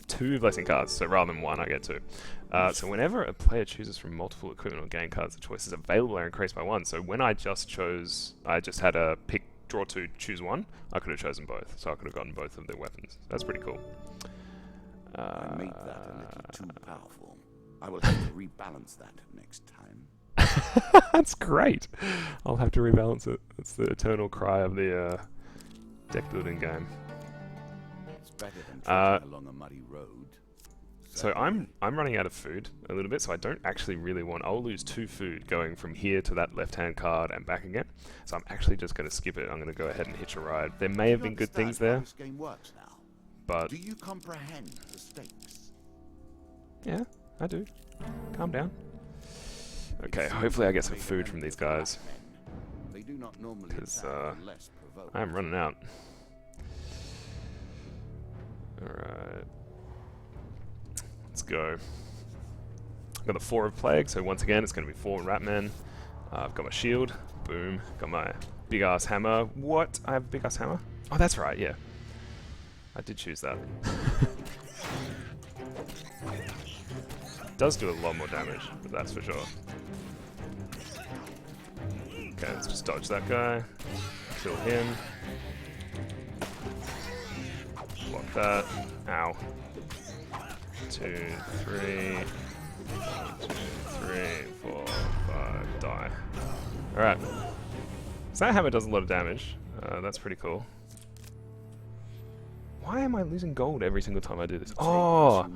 2 blessing cards, so rather than 1, I get 2. So whenever a player chooses from multiple equipment or game cards, the choices available are increased by 1. So when I just had a pick, draw 2, choose 1, I could have chosen both. So I could have gotten both of the weapons. That's pretty cool. I made that a little too powerful. I will have to rebalance that next time. That's great. I'll have to rebalance it. It's the eternal cry of the deck building game. It's better than trudging along a muddy road. So I'm running out of food a little bit, so I don't actually really want... I'll lose 2 food going from here to that left-hand card and back again. So I'm actually just going to skip it. I'm going to go ahead and hitch a ride. There may have been good things there. This game works now? But... Do you comprehend the stakes? Yeah, I do. Calm down. Okay, hopefully I get some food from these guys. Because I'm running out. Alright. Let's go. I've got the 4 of Plague, so once again it's going to be 4 Ratmen. I've got my shield. Boom. Got my big-ass hammer. What? I have a big-ass hammer? Oh, that's right, yeah. I did choose that. It does do a lot more damage, but that's for sure. Okay, let's just dodge that guy. Kill him. Block that. Ow. 2, 3. 1, 2, 3, 4, 5. Die. Alright. So that hammer does a lot of damage. That's pretty cool. Why am I losing gold every single time I do this? Oh!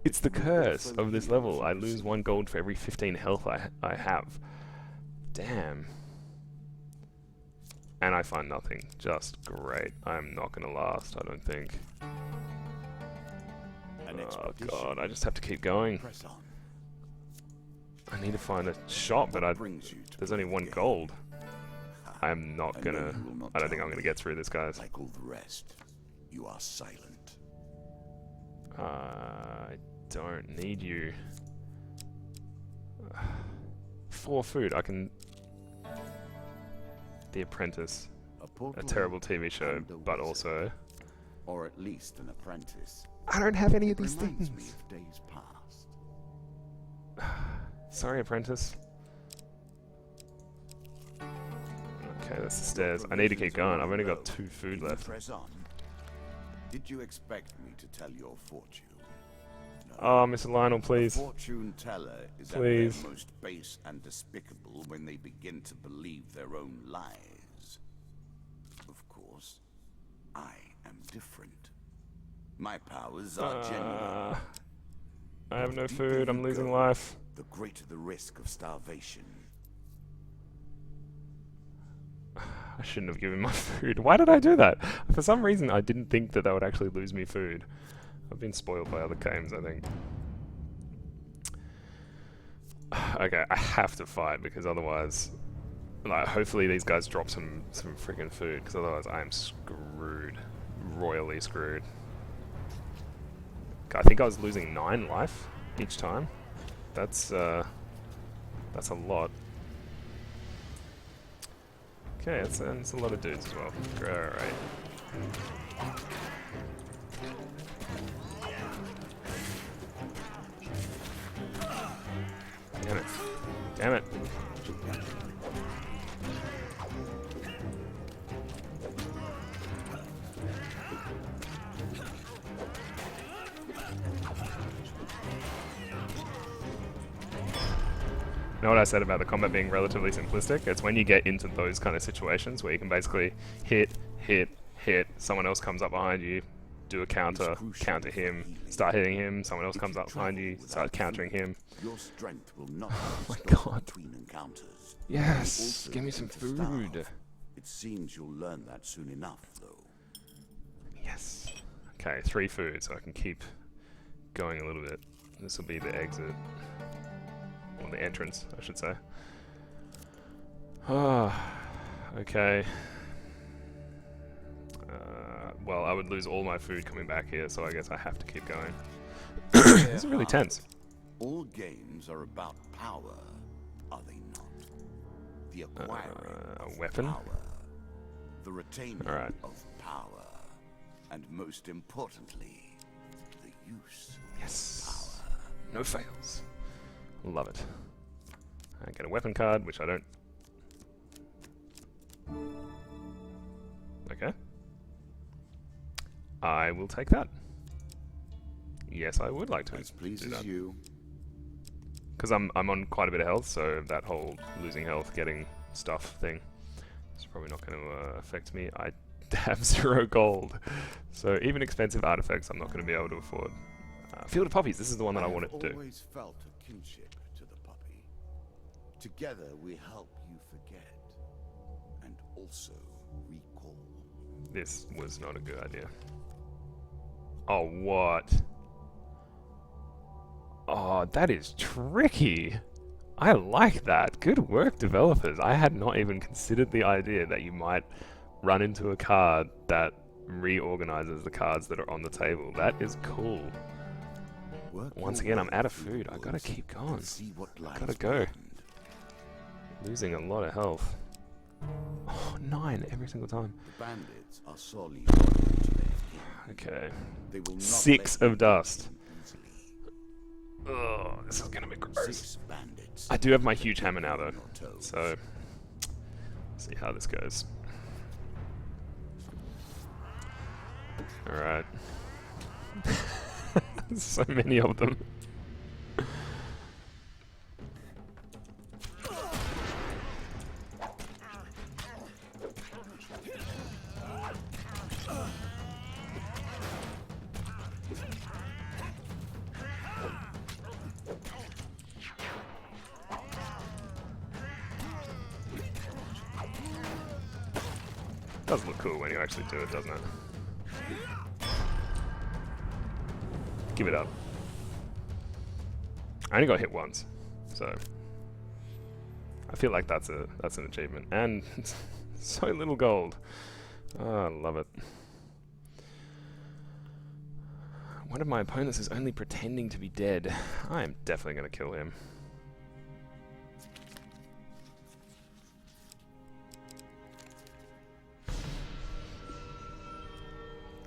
It's the curse of this level. I lose 1 gold for every 15 health I have. Damn. And I find nothing. Just great. I'm not gonna last, I don't think. Oh god, I just have to keep going. I need to find a shop, but there's only 1 gold. I'm not gonna... I don't think I'm gonna get through this, guys. Like all the rest, you are silent. I don't need you. 4 food, I can... The Apprentice. A terrible TV show, but also... Or at least an apprentice. I don't have any of these things. Me of days past. Sorry, Apprentice. Okay, that's the stairs. I need to keep going. I've only got 2 food left. Press on. Did you expect me to tell your fortune? No. Oh, Mr. Lionel, please. A fortune teller is Please. at their most base and despicable when they begin to believe their own lies. Of course, I am different. My powers are genuine. I have no food. I'm losing life. The greater the risk of starvation. I shouldn't have given my food. Why did I do that? For some reason, I didn't think that would actually lose me food. I've been spoiled by other games, I think. Okay, I have to fight because otherwise... Like, hopefully these guys drop some freaking food, because otherwise I am screwed. royally screwed. I think I was losing 9 life each time. That's a lot. Okay, that's a lot of dudes as well. Alright. Damn it. Damn it. You know what I said about the combat being relatively simplistic? It's when you get into those kind of situations where you can basically hit, someone else comes up behind you, do a counter him, start hitting him, someone else comes up behind you, start countering him. Your strength will not Oh my stop god. between encounters. Yes, give me some food. It seems you'll learn that soon enough, though. Yes. Okay, 3 food, so I can keep going a little bit. This will be the exit. Or the entrance, I should say. Ah, okay. Well, I would lose all my food coming back here, so I guess I have to keep going. This is really tense. All games are about power, are they not? The acquiring of weapon? power, the retaining Alright. of power, and most importantly, the use Yes. of power. No fails. Love it. I get a weapon card, which I don't... Okay. I will take that. Yes, I would like to As do pleases that. you. Because I'm on quite a bit of health, so that whole losing health, getting stuff thing is probably not going to affect me. I have 0 gold, so even expensive artifacts I'm not going to be able to afford. Field of Poppies, this is the one that I wanted to do. I've always felt a kinship to the puppy. Together we help you forget, and also recall. This was not a good idea. Oh, what? Oh, that is tricky. I like that. Good work, developers. I had not even considered the idea that you might run into a card that reorganizes the cards that are on the table. That is cool. Once again, I'm out of food. I gotta keep going. Gotta go. Losing a lot of health. Oh, 9 every single time. Bandits are sorely loyal to their king. Okay. They will not 6 let you of dust. defeat them easily. Oh, this is gonna be gross. 6 bandits. I do have my huge hammer now, though. on your toes. So, let's see how this goes. Alright. So many of them. Does look cool when you actually do it, doesn't it? Give it up. I only got hit once, so I feel like that's an achievement. And so little gold. Oh, I love it. One of my opponents is only pretending to be dead. I am definitely going to kill him.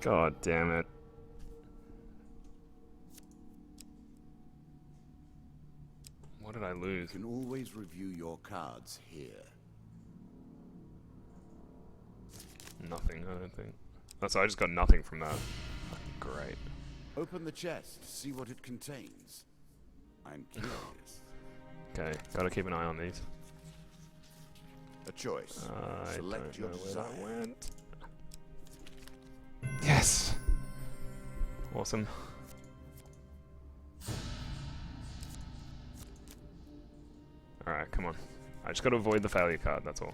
God damn it. What did I lose? You can always review your cards here. Nothing, I don't think. Oh, so I just got nothing from that. Great. Open the chest, see what it contains. I'm curious. Okay, gotta keep an eye on these. A choice. I Select don't your know where desire. that went. Yes! Awesome. Alright, come on. I just gotta avoid the failure card, that's all.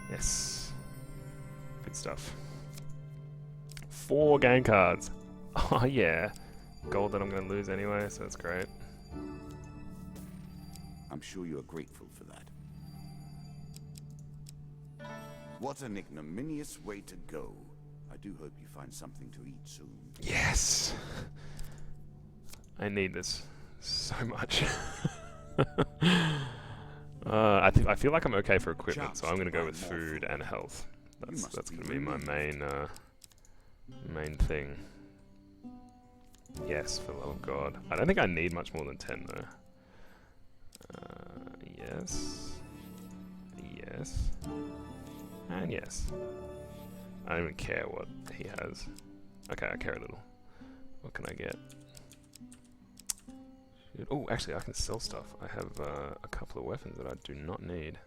Yes. Good stuff. 4 game cards. Oh yeah. Gold that I'm gonna lose anyway, so that's great. I'm sure you are grateful for that. What an ignominious way to go. I do hope you find something to eat soon. Yes! I need this so much. I feel like I'm okay for equipment, so I'm going to go with food and health. That's going to be my main thing. Yes, for the love of God. I don't think I need much more than 10 though. Yes. Yes. And yes. I don't even care what he has. Okay, I care a little. What can I get? Oh, actually, I can sell stuff. I have a couple of weapons that I do not need.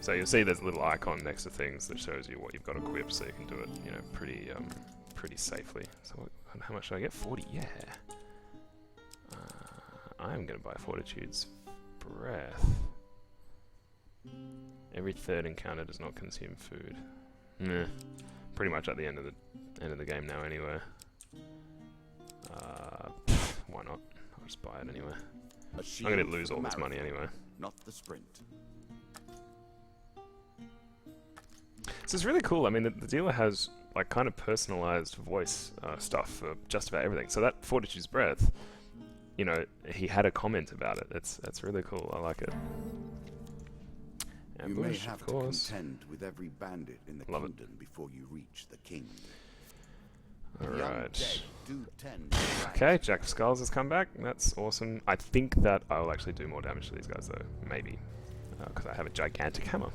So you'll see there's a little icon next to things that shows you what you've got equipped, so you can do it, you know, pretty safely. So how much do I get? 40. Yeah. I'm gonna buy Fortitude's Breath. Every third encounter does not consume food. Nah. Pretty much at the end of the game now, anyway. Why not? I'll just buy it anyway. I'm gonna lose all this money anyway. Not the sprint. So it's really cool. I mean, the dealer has like kind of personalized voice stuff for just about everything. So that Fortitude's Breath, you know, he had a comment about it. That's really cool. I like it. You may have to contend with every bandit in the kingdom before you reach the king. Alright. Okay, Jack of Skulls has come back. That's awesome. I think that I'll actually do more damage to these guys though. Maybe. Because I have a gigantic hammer.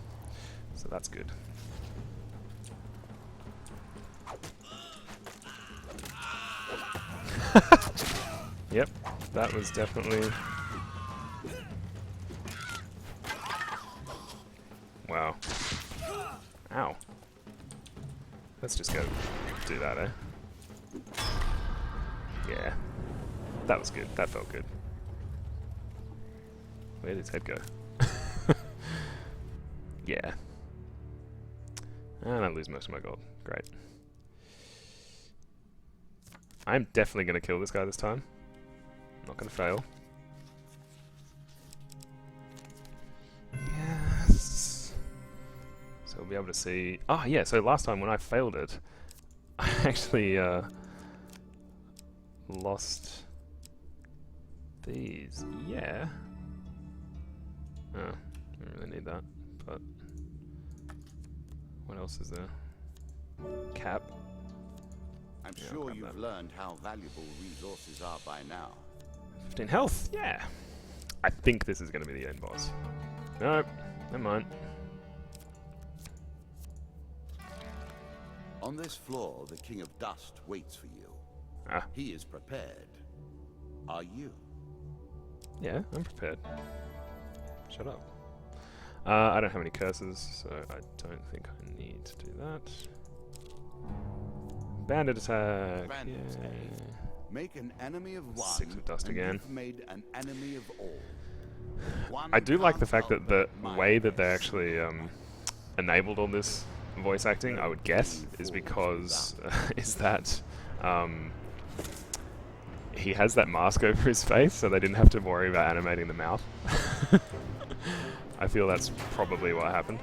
So that's good. Yep, that was definitely... Wow. Ow. Let's just go do that, eh? Yeah. That was good. That felt good. Where did his head go? Yeah. And I lose most of my gold. Great. I'm definitely going to kill this guy this time. Not going to fail. Yes. So we'll be able to see... Oh, yeah, so last time when I failed it, I actually lost these. Yeah. Oh, don't really need that, but... What else is there? Cap. I'm sure you've learned how valuable resources are by now. 15 health, yeah. I think this is going to be the end boss. Nope, never mind. On this floor, the King of Dust waits for you. Ah. He is prepared. Are you? Yeah, I'm prepared. Shut up. I don't have any curses, so I don't think I need to do that. Bandit attack. Bandit attack. Make an enemy of one. 6 of dust again. You've made an enemy of all. I do like the fact that the way that they actually enabled all this voice acting, I would guess, is because he has that mask over his face, so they didn't have to worry about animating the mouth. I feel that's probably what happened.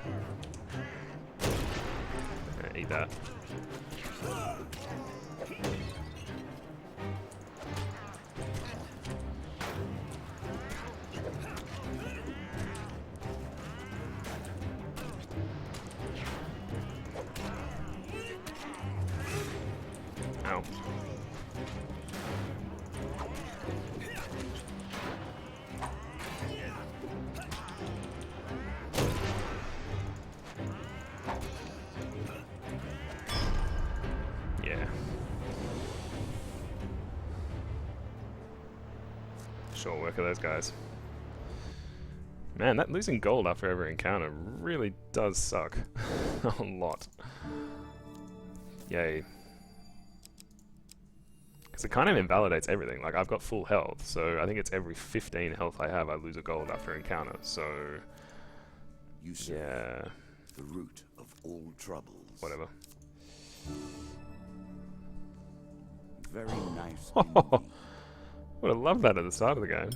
Eat that. Ow. Yeah. Short work of those guys. Man, that losing gold after every encounter really does suck. A lot. Yay. Because it kind of invalidates everything. Like, I've got full health, so I think it's every 15 health I have, I lose a gold after encounter, so... Yeah. The root of all troubles. Whatever. Very nice. Would have loved that at the start of the game.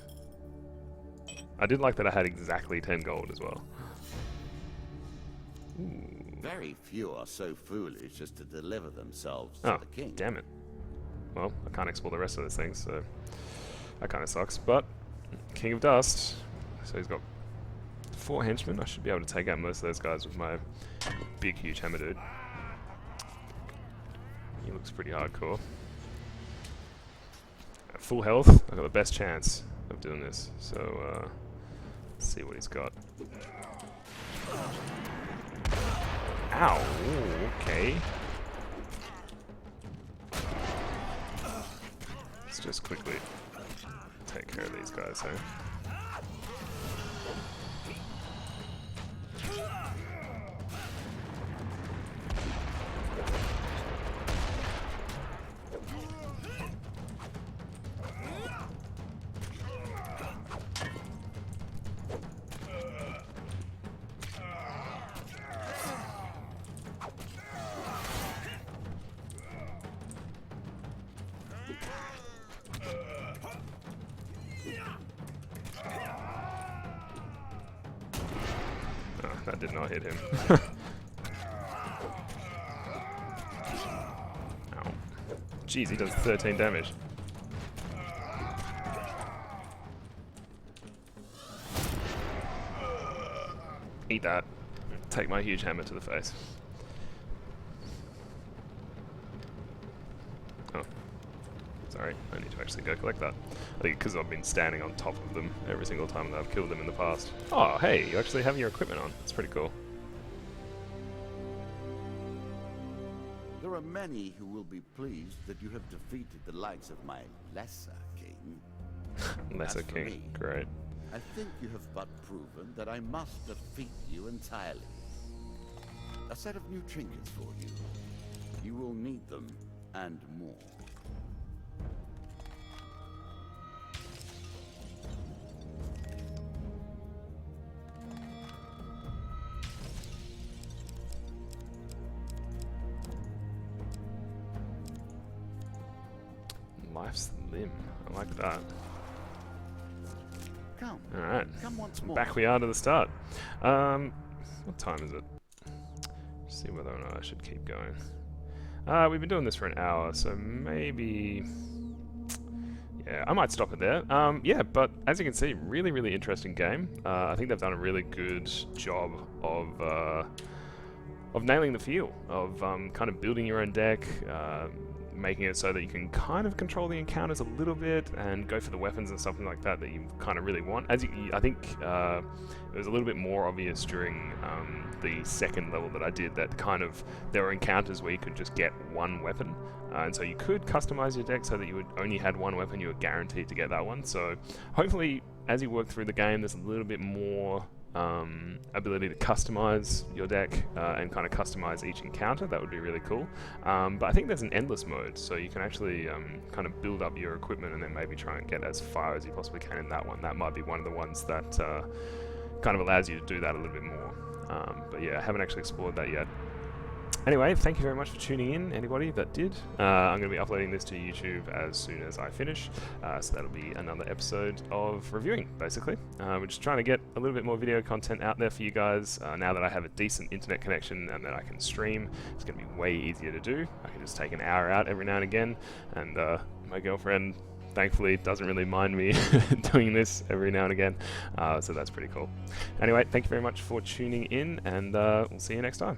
I did like that I had exactly 10 gold as well. Ooh. Very few are so foolish as to deliver themselves Oh, to the king. damn it. Well, I can't explore the rest of those things, so that kind of sucks. But King of Dust, so he's got 4 henchmen. I should be able to take out most of those guys with my big, huge hammer dude. He looks pretty hardcore. At full health, I've got the best chance of doing this. So, let's see what he's got. Ow, ooh, okay. Let's just quickly take care of these guys, eh? That did not hit him. Ow. Jeez, he does 13 damage. Eat that. Take my huge hammer to the face. Oh. Sorry, I need to actually go collect that. I think because I've been standing on top of them every single time that I've killed them in the past. Oh, hey, you actually have your equipment on. That's pretty cool. There are many who will be pleased that you have defeated the likes of my lesser king. Lesser As for king, me, great. I think you have but proven that I must defeat you entirely. A set of new trinkets for you. You will need them, and more. Life's limb. I like that. Come. Alright. Come once more. Back we are to the start. What time is it? See whether or not I should keep going. We've been doing this for an hour, so maybe... Yeah, I might stop it there. Yeah, but as you can see, really, really interesting game. I think they've done a really good job of nailing the feel, of kind of building your own deck, making it so that you can kind of control the encounters a little bit and go for the weapons and something like that that you kind of really want. As I think it was a little bit more obvious during the second level that I did that kind of there were encounters where you could just get one weapon, and so you could customize your deck so that you would only had one weapon, you were guaranteed to get that one. So hopefully as you work through the game there's a little bit more ability to customize your deck and kind of customize each encounter. That would be really cool. But I think there's an endless mode, so you can actually kind of build up your equipment and then maybe try and get as far as you possibly can in that one. That might be one of the ones that kind of allows you to do that a little bit more. But yeah, I haven't actually explored that yet. Anyway, thank you very much for tuning in, anybody that did. I'm going to be uploading this to YouTube as soon as I finish, so that'll be another episode of reviewing, basically. We're just trying to get a little bit more video content out there for you guys. Now that I have a decent internet connection and that I can stream, it's going to be way easier to do. I can just take an hour out every now and again, and my girlfriend thankfully doesn't really mind me doing this every now and again, so that's pretty cool. Anyway, thank you very much for tuning in, and we'll see you next time.